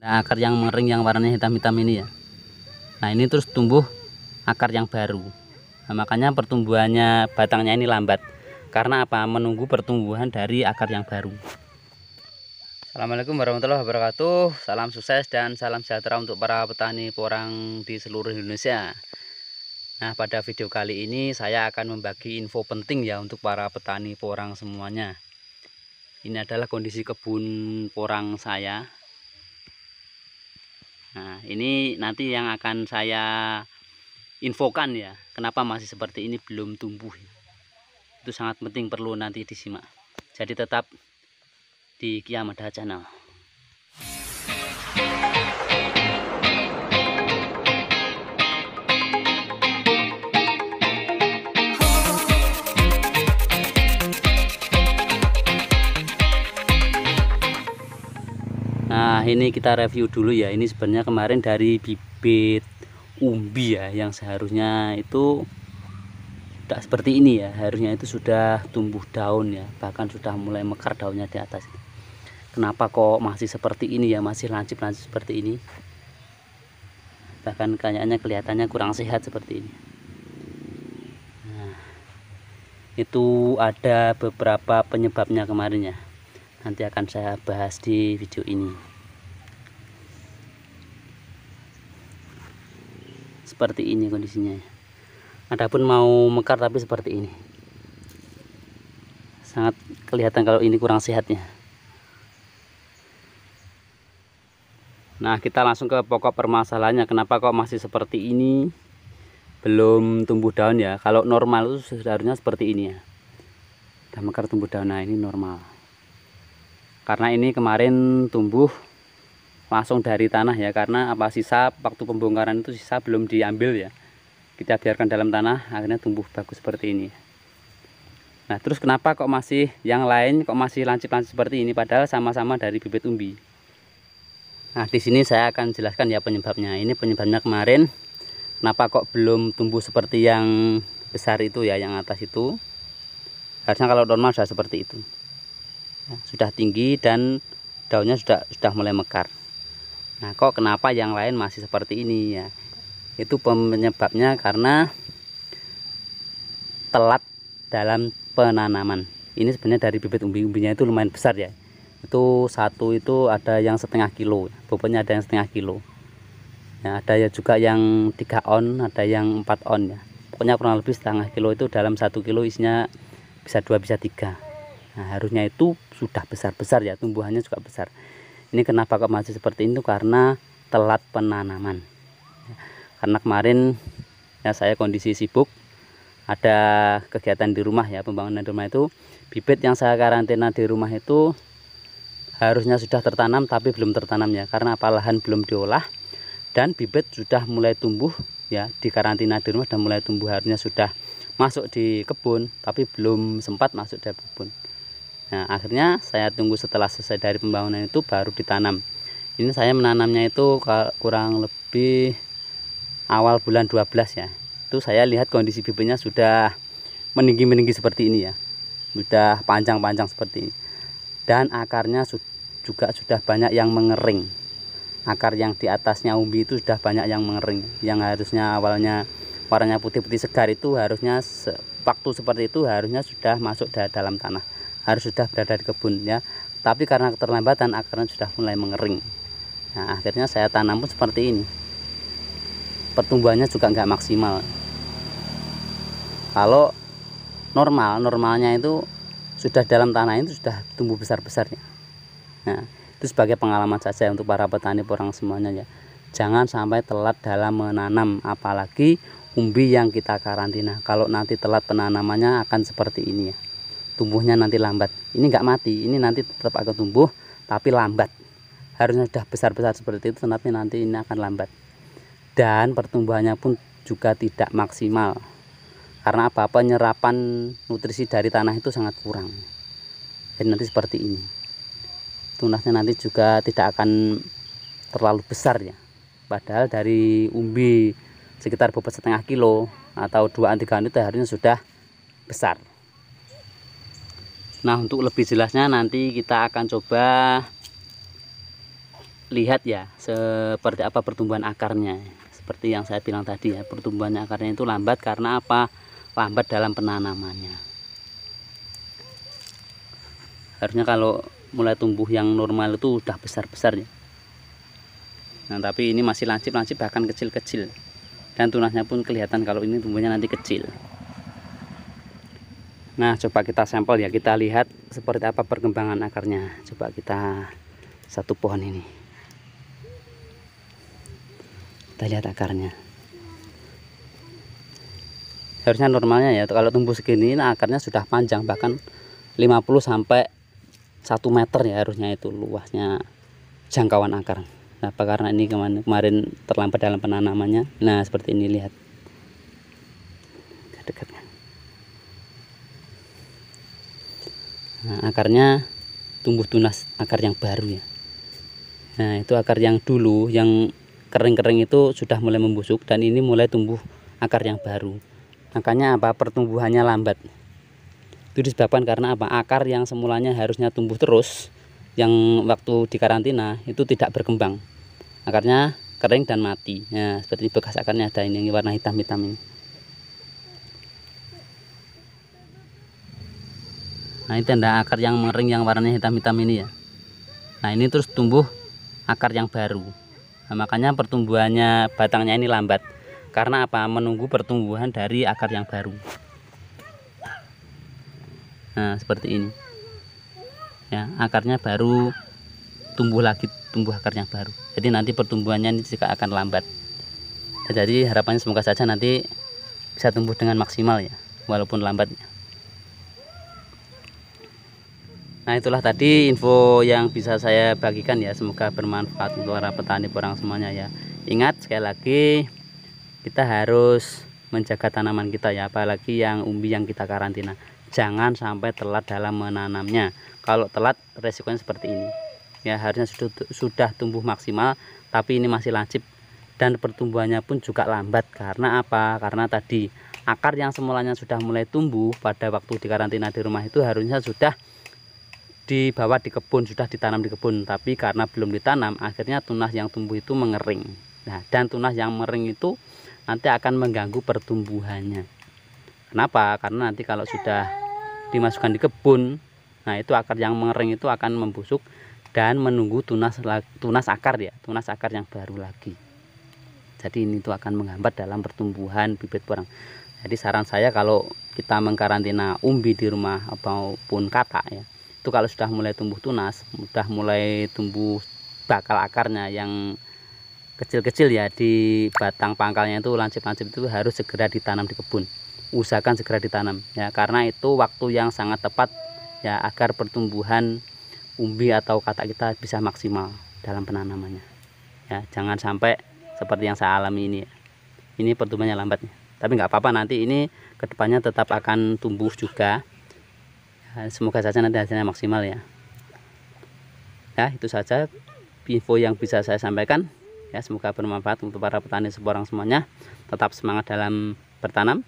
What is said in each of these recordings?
Nah, akar yang mengering yang warnanya hitam-hitam ini ya. Nah, ini terus tumbuh akar yang baru. Nah, makanya pertumbuhannya batangnya ini lambat. Karena apa? Menunggu pertumbuhan dari akar yang baru. Assalamualaikum warahmatullahi wabarakatuh. Salam sukses dan salam sejahtera untuk para petani porang di seluruh Indonesia. Nah, pada video kali ini saya akan membagi info penting ya untuk para petani porang semuanya. Ini adalah kondisi kebun porang saya. Nah, ini nanti yang akan saya infokan ya, kenapa masih seperti ini belum tumbuh. Itu sangat penting, perlu nanti disimak. Jadi tetap di Kiamada Channel. Nah, ini kita review dulu ya. Ini sebenarnya kemarin dari bibit umbi ya, yang seharusnya itu tidak seperti ini ya. Harusnya itu sudah tumbuh daun ya, bahkan sudah mulai mekar daunnya di atas. Kenapa kok masih seperti ini ya, masih lancip-lancip seperti ini? Bahkan kayaknya kelihatannya kurang sehat seperti ini. Nah, itu ada beberapa penyebabnya kemarin ya. Nanti akan saya bahas di video ini. Seperti ini kondisinya. Adapun mau mekar tapi seperti ini. Sangat kelihatan kalau ini kurang sehatnya. Nah, kita langsung ke pokok permasalahannya. Kenapa kok masih seperti ini? Belum tumbuh daun ya. Kalau normal itu seharusnya seperti ini ya. Udah mekar tumbuh daun. Nah, ini normal. Karena ini kemarin tumbuh langsung dari tanah ya, karena apa, sisa waktu pembongkaran itu sisa belum diambil ya, kita biarkan dalam tanah, akhirnya tumbuh bagus seperti ini. Nah, terus kenapa kok masih yang lain kok masih lancip-lancip seperti ini, padahal sama-sama dari bibit umbi. Nah, di sini saya akan jelaskan ya penyebabnya. Ini penyebabnya kemarin kenapa kok belum tumbuh seperti yang besar itu ya, yang atas itu. Harusnya kalau normal sudah seperti itu. Sudah tinggi dan daunnya sudah mulai mekar. Nah, kok kenapa yang lain masih seperti ini ya? Itu penyebabnya karena telat dalam penanaman. Ini sebenarnya dari bibit umbi-umbinya itu lumayan besar ya. Itu satu itu ada yang setengah kilo, bobotnya ada yang setengah kilo. Ya, ada ya juga yang 3 on, ada yang 4 on ya. Pokoknya kurang lebih setengah kilo itu dalam 1 kilo isinya bisa 2 bisa 3. Nah, harusnya itu sudah besar-besar ya, tumbuhannya juga besar. Ini kenapa kok masih seperti itu? Karena telat penanaman. Karena kemarin ya saya kondisi sibuk, ada kegiatan di rumah ya, pembangunan di rumah itu. Bibit yang saya karantina di rumah itu harusnya sudah tertanam tapi belum tertanam ya, karena apa, lahan belum diolah dan bibit sudah mulai tumbuh ya, di karantina di rumah sudah mulai tumbuh, harusnya sudah masuk di kebun tapi belum sempat masuk di kebun. Nah, akhirnya saya tunggu setelah selesai dari pembangunan itu baru ditanam. Ini saya menanamnya itu kurang lebih awal bulan 12 ya. Itu saya lihat kondisi bibitnya sudah meninggi-meninggi seperti ini ya. Sudah panjang-panjang seperti ini. Dan akarnya juga sudah banyak yang mengering. Akar yang di atasnya umbi itu sudah banyak yang mengering. Yang harusnya awalnya warnanya putih-putih segar itu harusnya waktu seperti itu harusnya sudah masuk dalam tanah. Harus sudah berada di kebun ya, tapi karena keterlambatan akarnya sudah mulai mengering. Nah, akhirnya saya tanam pun seperti ini, pertumbuhannya juga nggak maksimal. Kalau normalnya itu sudah dalam tanah itu sudah tumbuh besar-besarnya. Nah, itu sebagai pengalaman saja untuk para petani porang semuanya ya, jangan sampai telat dalam menanam, apalagi umbi yang kita karantina. Kalau nanti telat penanamannya akan seperti ini ya, tumbuhnya nanti lambat. Ini nggak mati, ini nanti tetap akan tumbuh tapi lambat. Harusnya sudah besar-besar seperti itu, tapi nanti ini akan lambat. Dan pertumbuhannya pun juga tidak maksimal. Karena apa? Penyerapan nutrisi dari tanah itu sangat kurang. Jadi nanti seperti ini. Tunasnya nanti juga tidak akan terlalu besar ya. Padahal dari umbi sekitar bobot setengah kilo atau 2-3 itu harusnya sudah besar. Nah, untuk lebih jelasnya nanti kita akan coba lihat ya seperti apa pertumbuhan akarnya. Seperti yang saya bilang tadi ya, pertumbuhan akarnya itu lambat karena apa? Lambat dalam penanamannya. Harusnya kalau mulai tumbuh yang normal itu udah besar-besar ya. Nah, tapi ini masih lancip-lancip, bahkan kecil-kecil. Dan tunasnya pun kelihatan kalau ini tumbuhnya nanti kecil. Nah, coba kita sampel ya, kita lihat seperti apa perkembangan akarnya. Coba kita satu pohon ini. Kita lihat akarnya. Harusnya normalnya ya, kalau tumbuh segini nah akarnya sudah panjang, bahkan 50 sampai 1 meter ya harusnya itu luasnya jangkauan akar. Nah, apa karena ini kemarin terlambat dalam penanamannya. Nah, seperti ini, lihat dekatnya. Nah, akarnya tumbuh tunas akar yang baru ya. Nah, itu akar yang dulu yang kering-kering itu sudah mulai membusuk, dan ini mulai tumbuh akar yang baru. Makanya apa? Pertumbuhannya lambat. Itu disebabkan karena apa? Akar yang semulanya harusnya tumbuh terus, yang waktu di karantina itu tidak berkembang. Akarnya kering dan mati. Nah, seperti bekas akarnya ada ini yang warna hitam-hitam ini. Nah, ini tanda akar yang mengering yang warnanya hitam-hitam ini ya. Nah, ini terus tumbuh akar yang baru. Nah, makanya pertumbuhannya batangnya ini lambat. Karena apa? Menunggu pertumbuhan dari akar yang baru. Nah, seperti ini. Ya, akarnya baru tumbuh lagi, tumbuh akar yang baru. Jadi nanti pertumbuhannya ini juga akan lambat. Jadi harapannya semoga saja nanti bisa tumbuh dengan maksimal ya, walaupun lambat. Nah, itulah tadi info yang bisa saya bagikan ya, semoga bermanfaat untuk para petani porang semuanya ya. Ingat sekali lagi, kita harus menjaga tanaman kita ya, apalagi yang umbi yang kita karantina. Jangan sampai telat dalam menanamnya. Kalau telat resikonya seperti ini ya, harusnya sudah tumbuh maksimal, tapi ini masih lancip dan pertumbuhannya pun juga lambat. Karena apa? Karena tadi akar yang semulanya sudah mulai tumbuh pada waktu di karantina di rumah itu harusnya sudah dibawa di kebun, sudah ditanam di kebun, tapi karena belum ditanam akhirnya tunas yang tumbuh itu mengering. Nah, dan tunas yang mengering itu nanti akan mengganggu pertumbuhannya. Kenapa? Karena nanti kalau sudah dimasukkan di kebun, nah itu akar yang mengering itu akan membusuk dan menunggu tunas akar ya, tunas akar yang baru lagi. Jadi ini tuh akan menghambat dalam pertumbuhan bibit porang. Jadi saran saya kalau kita mengkarantina umbi di rumah ataupun katak ya, itu kalau sudah mulai tumbuh tunas, sudah mulai tumbuh bakal akarnya yang kecil-kecil ya, di batang pangkalnya itu lancip-lancip, itu harus segera ditanam di kebun. Usahakan segera ditanam ya, karena itu waktu yang sangat tepat ya agar pertumbuhan umbi atau katak kita bisa maksimal dalam penanamannya ya. Jangan sampai seperti yang saya alami ini ya. Ini pertumbuhannya lambat ya. Tapi nggak apa-apa, nanti ini kedepannya tetap akan tumbuh juga. Semoga saja nanti hasilnya maksimal ya. Ya, itu saja info yang bisa saya sampaikan ya, semoga bermanfaat untuk para petani seporang semuanya. Tetap semangat dalam bertanam.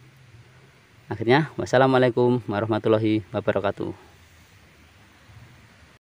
Akhirnya, wassalamualaikum warahmatullahi wabarakatuh.